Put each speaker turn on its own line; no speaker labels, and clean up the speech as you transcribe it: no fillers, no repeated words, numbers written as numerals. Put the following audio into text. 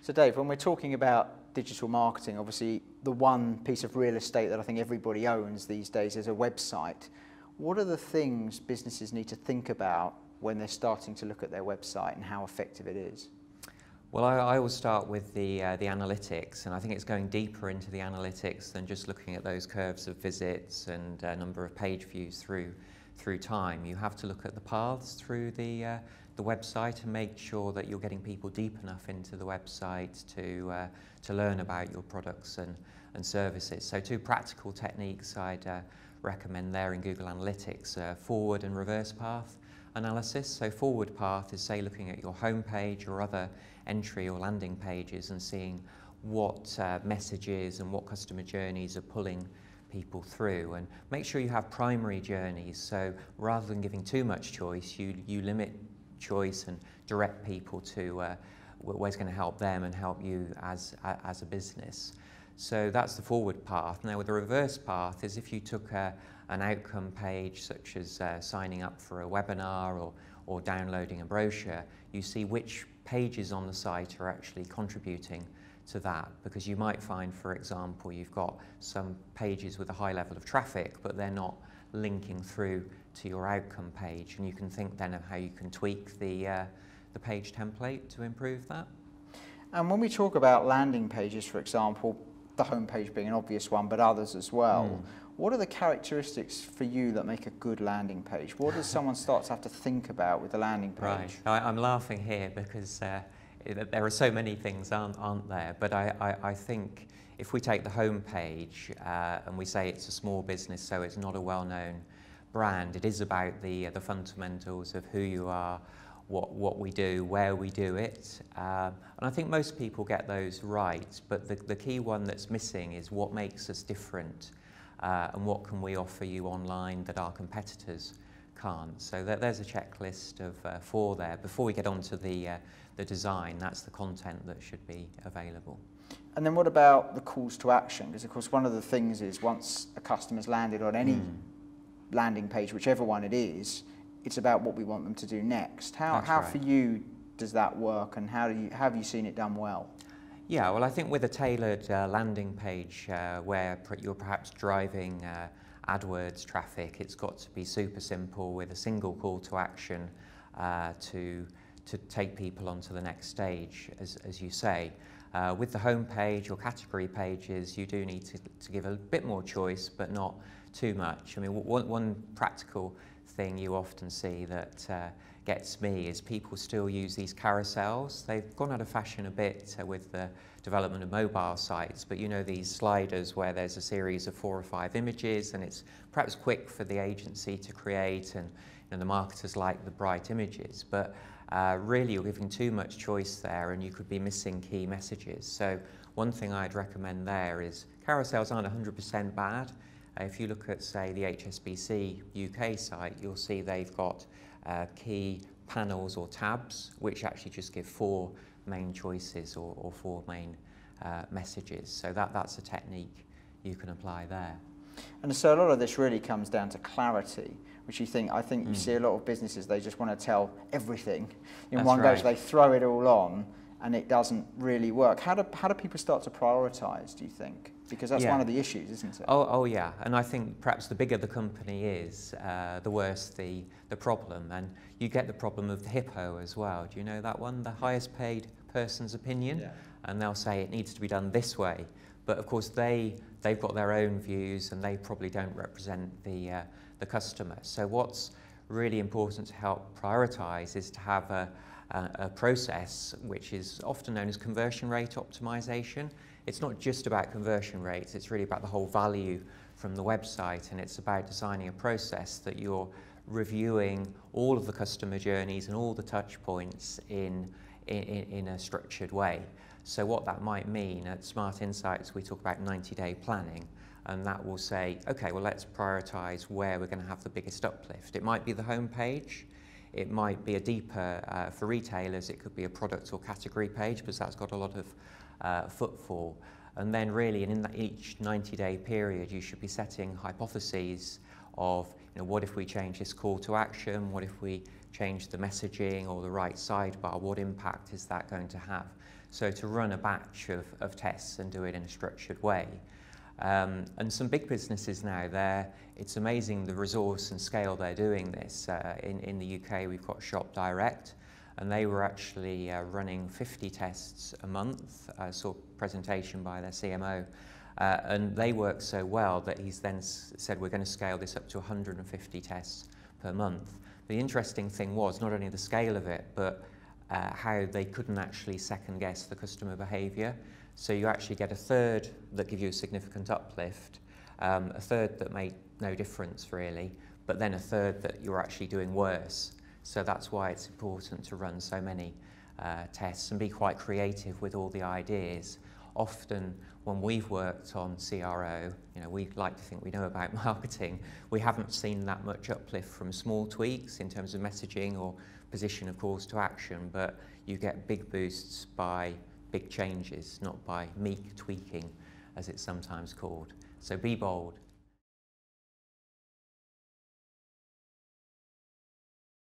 So Dave, when we're talking about digital marketing, obviously the one piece of real estate that I think everybody owns these days is a website. What are the things businesses need to think about when they're starting to look at their website and how effective it is?
Well, I always start with the analytics, and I think it's going deeper into the analytics than just looking at those curves of visits and number of page views through time. You have to look at the paths through the website and make sure that you're getting people deep enough into the website to learn about your products and services. So two practical techniques I'd recommend there in Google Analytics: forward and reverse path analysis. So forward path is, say, looking at your home page or other entry or landing pages and seeing what messages and what customer journeys are pulling people through, and make sure you have primary journeys. So rather than giving too much choice, you limit choice and direct people to where's going to help them and help you as a business. So that's the forward path. Now, with the reverse path is if you took an outcome page such as signing up for a webinar or downloading a brochure, you see which pages on the site are actually contributing to that, because you might find, for example, you've got some pages with a high level of traffic but they're not linking through to your outcome page, and you can think then of how you can tweak the page template to improve that.
And when we talk about landing pages, for example, the home page being an obvious one, but others as well, what are the characteristics for you that make a good landing page? What does someone start to have to think about with the landing page?
Right. I'm laughing here because there are so many things, aren't there? But I think if we take the home page and we say it's a small business, so it's not a well-known brand, it is about the fundamentals of who you are, what we do, where we do it. And I think most people get those right, but the key one that's missing is what makes us different and what can we offer you online that our competitors can't. So there's a checklist of 4 there. Before we get on to the design, that's the content that should be available.
And then what about the calls to action? Because of course one of the things is once a customer's landed on any landing page, whichever one it is, it's about what we want them to do next. How for you does that work, and have you seen it done well?
Yeah, well, I think with a tailored landing page where you're perhaps driving AdWords traffic, it's got to be super simple with a single call to action to take people onto the next stage, as you say. With the home page or category pages, you do need to give a bit more choice, but not too much. I mean, one practical thing you often see that gets me is people still use these carousels. They've gone out of fashion a bit with the development of mobile sites, but you know, these sliders where there's a series of 4 or 5 images, and it's perhaps quick for the agency to create, and you know, the marketers like the bright images, but really you're giving too much choice there and you could be missing key messages. So one thing I'd recommend there is carousels aren't 100% bad. If you look at, say, the HSBC UK site, you'll see they've got key panels or tabs which actually just give 4 main choices or 4 main messages. So that's a technique you can apply there.
And so a lot of this really comes down to clarity, which I think you see a lot of businesses, they just want to tell everything in one go, so they throw it all on and it doesn't really work. How do people start to prioritise, do you think? Because that's one of the issues, isn't it?
Oh yeah, and I think perhaps the bigger the company is, the worse the problem. And you get the problem of the hippo as well. Do you know that one? The highest paid person's opinion. Yeah. And they'll say it needs to be done this way. But of course they've got their own views and they probably don't represent the customer. So what's really important to help prioritise is to have a process which is often known as conversion rate optimisation. It's not just about conversion rates, it's really about the whole value from the website, and it's about designing a process that you're reviewing all of the customer journeys and all the touch points in a structured way. So what that might mean, at Smart Insights we talk about 90-day planning, and that will say, okay, well let's prioritise where we're going to have the biggest uplift. It might be the home page, it might be a deeper, for retailers it could be a product or category page because that's got a lot of footfall. And then really in each 90-day period, you should be setting hypotheses of, what if we change this call to action? What if we change the messaging or the right sidebar? What impact is that going to have? So to run a batch of tests and do it in a structured way. And some big businesses now, it's amazing the resource and scale they're doing this. In the UK, we've got Shop Direct, and they were actually running 50 tests a month. I saw a presentation by their CMO, and they worked so well that he's then said, we're going to scale this up to 150 tests per month. The interesting thing was not only the scale of it, but how they couldn't actually second guess the customer behaviour. So you actually get a third that give you a significant uplift, a third that made no difference really, but then a third that you're actually doing worse. So that's why it's important to run so many tests and be quite creative with all the ideas. Often when we've worked on CRO, we like to think we know about marketing. We haven't seen that much uplift from small tweaks in terms of messaging or position of calls to action, but you get big boosts by big changes, not by meek tweaking, as it's sometimes called. So be bold,